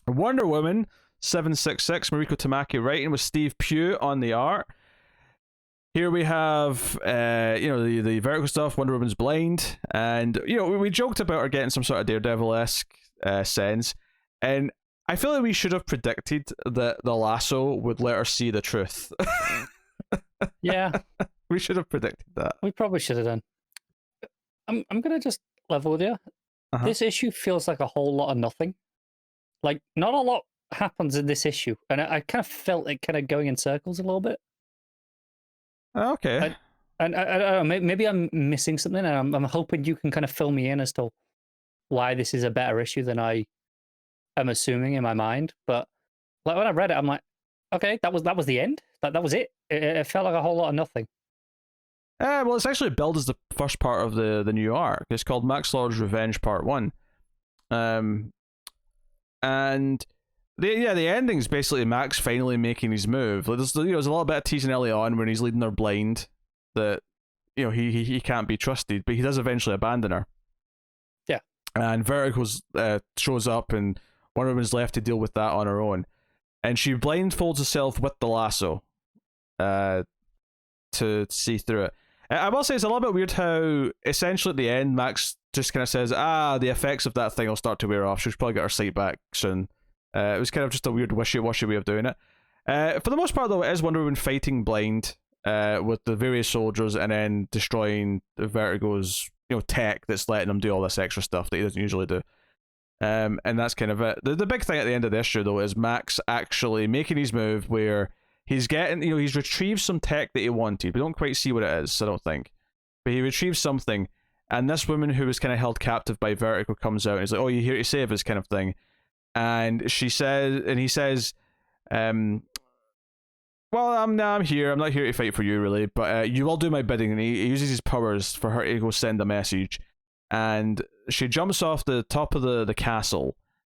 Wonder Woman 766, Mariko Tamaki writing with Steve Pugh on the art. Here we have, the Vertigo stuff. Wonder Woman's blind, and we joked about her getting some sort of Daredevil-esque sense, and I feel like we should have predicted that the lasso would let her see the truth. Yeah, we should have predicted that. we probably should have done. I'm gonna just level with you. Uh-huh. This issue feels like a whole lot of nothing. Like, not a lot happens in this issue, and I kind of felt it kind of going in circles a little bit. Okay. And I don't know, maybe I'm missing something, and I'm hoping you can kind of fill me in as to why this is a better issue than I am assuming in my mind. But like when I read it, I'm like, okay, that was the end. That was it. It felt like a whole lot of nothing. Well, it's actually billed as the first part of the new arc. It's called Max Lord's Revenge Part 1. And the ending's basically Max finally making his move. Like, there's a little bit of teasing early on when he's leading her blind that he can't be trusted, but he does eventually abandon her. Yeah. And Vertigo shows up, and Wonder Woman's left to deal with that on her own. And she blindfolds herself with the lasso to see through it. I will say it's a little bit weird how essentially at the end Max just kind of says, the effects of that thing will start to wear off. She'll probably get her sight back soon. It was kind of just a weird wishy-washy way of doing it. For the most part, though, it is Wonder Woman fighting blind with the various soldiers and then destroying the Vertigo's tech that's letting him do all this extra stuff that he doesn't usually do. And that's kind of it. The big thing at the end of the issue, though, is Max actually making his move where he's getting, he's retrieved some tech that he wanted. We don't quite see what it is, I don't think. But he retrieves something, and this woman who was kind of held captive by Vertigo comes out and is like, "Oh, you're here to save us," kind of thing. And he says, "Well, I'm here. I'm not here to fight for you, really, but you will do my bidding." And he uses his powers for her to go send a message. And she jumps off the top of the castle,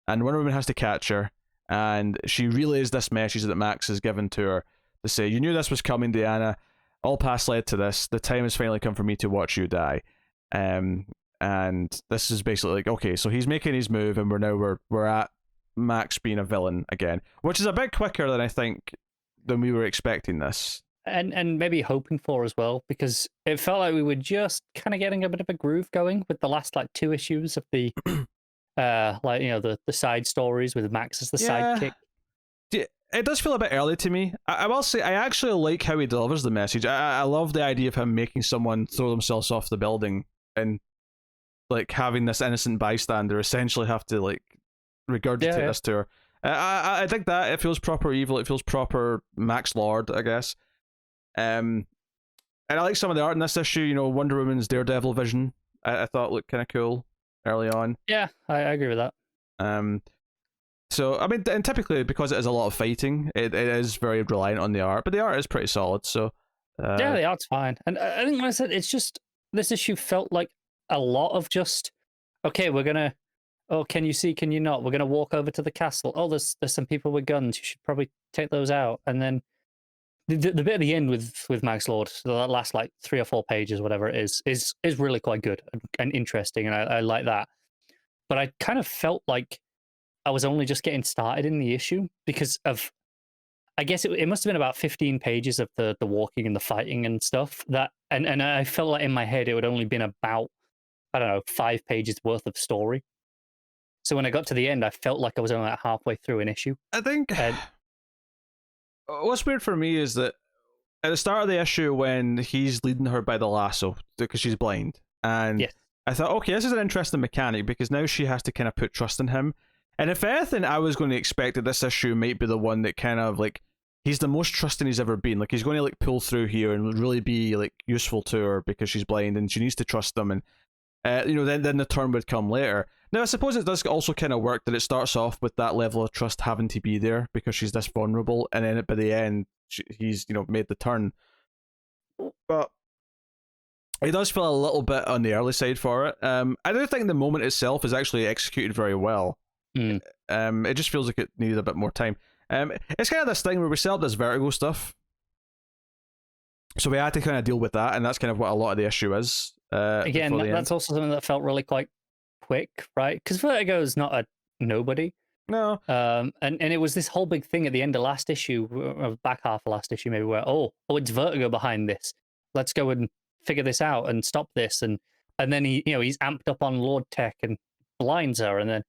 and Wonder Woman has to catch her. And she relays this message that Max has given to her to say, "You knew this was coming, Diana. All paths led to this. The time has finally come for me to watch you die." And this is basically like, okay, so he's making his move, and we're at Max being a villain again, which is a bit quicker than we were expecting this. And maybe hoping for as well, because it felt like we were just kind of getting a bit of a groove going with the last like 2 issues of the the side stories with Max as the sidekick. It does feel a bit early to me. I will say I actually like how he delivers the message. I love the idea of him making someone throw themselves off the building and like having this innocent bystander essentially have to like regurgitate this to her. I think that it feels proper evil. It feels proper Max Lord, I guess. And I like some of the art in this issue. Wonder Woman's Daredevil vision I thought looked kind of cool early on. Yeah, I agree with that. So I mean, and typically because it is a lot of fighting, it is very reliant on the art, but the art is pretty solid. So yeah, the art's fine. And I think, like I said, it's just this issue felt like a lot of just, okay, we're gonna, oh, can you see, can you not? We're gonna walk over to the castle. Oh, there's some people with guns. You should probably take those out. And then the bit at the end with Max Lord, the last like 3 or 4 pages, whatever it is really quite good and interesting, and I like that. But I kind of felt like I was only just getting started in the issue because of, I guess it must have been about 15 pages of the walking and the fighting and stuff and I felt like in my head it would only been about, I don't know, 5 pages worth of story. So when I got to the end, I felt like I was only like halfway through an issue. I think what's weird for me is that at the start of the issue when he's leading her by the lasso because she's blind, and yes. I thought, okay, this is an interesting mechanic because now she has to kind of put trust in him. And if anything, I was going to expect that this issue might be the one that kind of like he's the most trusting he's ever been. Like he's going to like pull through here and really be like useful to her because she's blind and she needs to trust him. And then the turn would come later. Now I suppose it does also kind of work that it starts off with that level of trust having to be there because she's this vulnerable, and then by the end he's made the turn. But it does feel a little bit on the early side for it. I do think the moment itself is actually executed very well. It just feels like it needed a bit more time. It's kind of this thing where we set up this Vertigo stuff, so we had to kind of deal with that, and that's kind of what a lot of the issue is. Again, that's also something that felt really quite quick, right? Because Vertigo is not a nobody. No, And it was this whole big thing at the end of last issue, back half of last issue maybe, where it's Vertigo behind this. Let's go and figure this out and stop this. And then he's amped up on Lord Tech and blinds her, and then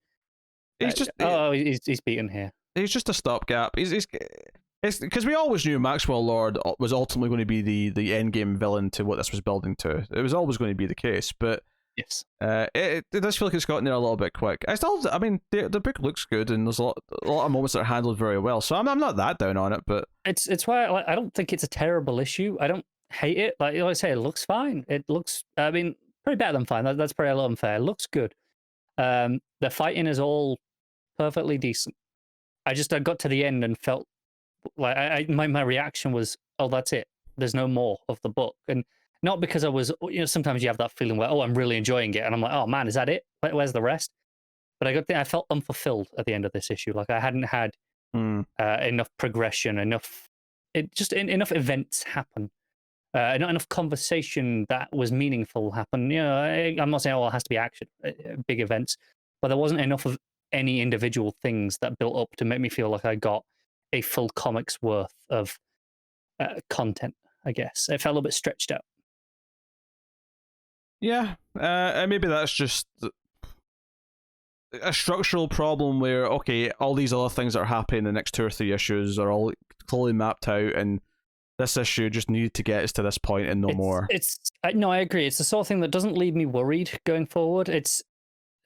he's just he's beaten here. he's just a stopgap. It's because we always knew Maxwell Lord was ultimately going to be the end game villain to what this was building to. It was always going to be the case, but yes, it does feel like it's gotten there a little bit quick. I mean, the book looks good, and there's a lot of moments that are handled very well. So I'm not that down on it, but it's why I don't think it's a terrible issue. I don't hate it. Like I say, it looks fine. It looks, I mean, pretty better than fine. That's probably a little unfair. It looks good. The fighting is all perfectly decent. I got to the end and felt like my reaction was, oh, that's it. There's no more of the book, and not because I was, sometimes you have that feeling where, oh, I'm really enjoying it, and I'm like, oh man, is that it? Where's the rest? But I felt unfulfilled at the end of this issue. Like I hadn't had enough progression, enough events happen, not enough conversation that was meaningful happen. I'm not saying, oh, it has to be action, big events, but there wasn't enough of any individual things that built up to make me feel like I got a full comic's worth of content. I guess it felt a little bit stretched out. yeah, and maybe that's just a structural problem where, okay, all these other things that are happening in the next 2 or 3 issues are all clearly mapped out, and this issue just needed to get us to this point and no more. No, I agree. It's the sort of thing that doesn't leave me worried going forward. It's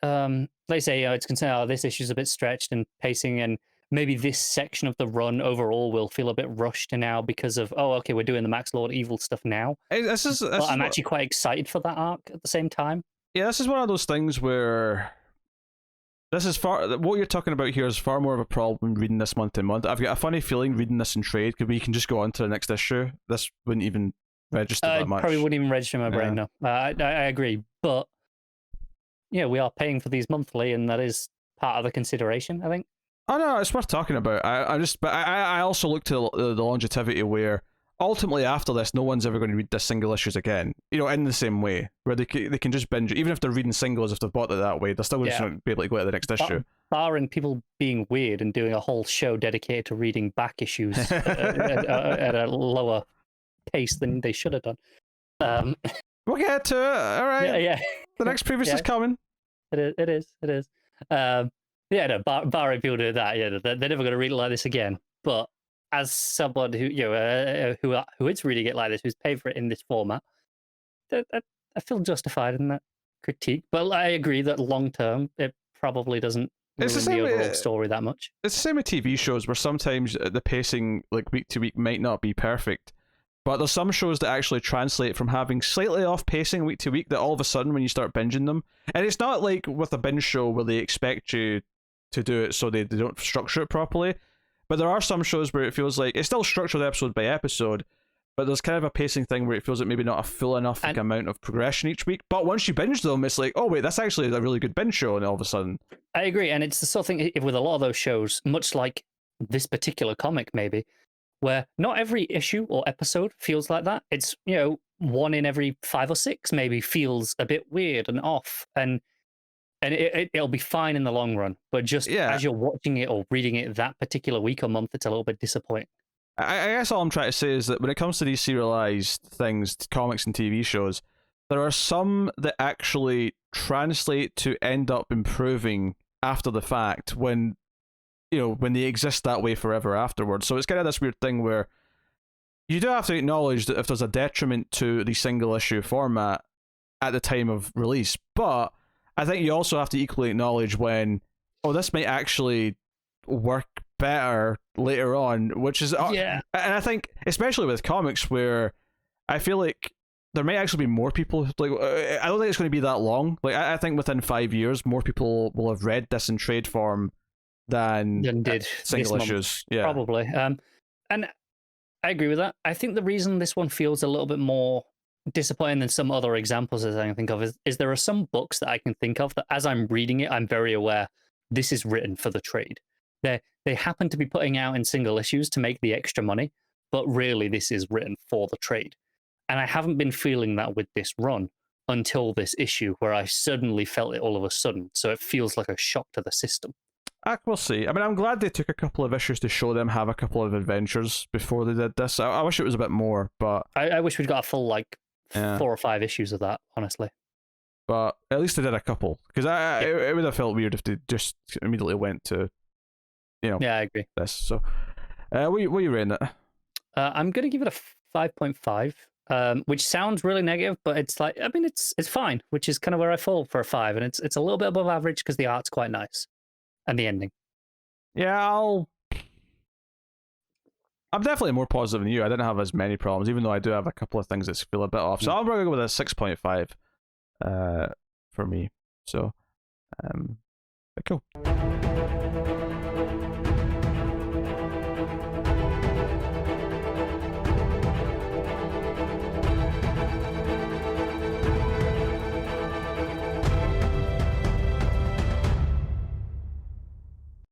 they say, it's concerned, oh, this issue's a bit stretched and pacing, and maybe this section of the run overall will feel a bit rushed now because of, oh, okay, we're doing the Max Lord evil stuff now. I'm actually quite excited for that arc at the same time. Yeah, this is one of those things where what you're talking about here is far more of a problem reading this month to month. I've got a funny feeling reading this in trade, because we can just go on to the next issue. This wouldn't even register that much. Probably wouldn't even register in my brain, no. I agree, but we are paying for these monthly, and that is part of the consideration, I think. Oh no, it's worth talking about. I also look to the longevity where ultimately after this, no one's ever going to read the single issues again. In the same way where they can just binge it, even if they're reading singles. If they've bought it that way, they're still going to be able to go to the next issue. Barring people being weird and doing a whole show dedicated to reading back issues at a lower pace than they should have done. We'll get to it. All right. Yeah. The next previous is coming. It is. No, barring people doing that, they're never going to read it like this again. But as someone who who is reading it like this, who's paid for it in this format, I feel justified in that critique. But I agree that long term, it probably doesn't ruin the overall story that much. It's the same with TV shows, where sometimes the pacing, like week to week, might not be perfect. But there's some shows that actually translate from having slightly off pacing week to week that all of a sudden when you start binging them, and it's not like with a binge show where they expect you to do it so they don't structure it properly. But there are some shows where it feels like it's still structured episode by episode, but there's kind of a pacing thing where it feels like maybe not a full enough amount of progression each week. But once you binge them, it's like, oh wait, that's actually a really good binge show, and all of a sudden. I agree, and it's the sort of thing with a lot of those shows, much like this particular comic maybe, where not every issue or episode feels like that. It's, one in every 5 or 6 maybe feels a bit weird and off, and it'll be fine in the long run. But just as you're watching it or reading it that particular week or month, it's a little bit disappointing. I guess all I'm trying to say is that when it comes to these serialized things, comics and TV shows, there are some that actually translate to end up improving after the fact when they exist that way forever afterwards. So it's kind of this weird thing where you do have to acknowledge that if there's a detriment to the single issue format at the time of release, but I think you also have to equally acknowledge when, this might actually work better later on, which is and I think especially with comics where I feel like there might actually be more people, like I don't think it's going to be that long. Like I think within 5 years more people will have read this in trade form than did single issues. Yeah, probably. And I agree with that. I think the reason this one feels a little bit more disappointing than some other examples as I can think of is there are some books that I can think of that as I'm reading it, I'm very aware this is written for the trade. They happen to be putting out in single issues to make the extra money, but really this is written for the trade. And I haven't been feeling that with this run until this issue, where I suddenly felt it all of a sudden. So it feels like a shock to the system. We'll see. I mean, I'm glad they took a couple of issues to show them have a couple of adventures before they did this. I wish it was a bit more, but I wish we'd got a full like Yeah. 4 or 5 issues of that, honestly. but at least they did a couple. Because it would have felt weird if they just immediately went to, Yeah, I agree. this. So, what you rating it? I'm gonna give it a 5.5, which sounds really negative, but it's like, I mean, it's fine, which is kind of where I fall for a 5, and it's a little bit above average because the art's quite nice, and the ending. Yeah, I'm definitely more positive than you. I didn't have as many problems, even though I do have a couple of things that feel a bit off. So I'm going to go with a 6.5 for me. So, cool.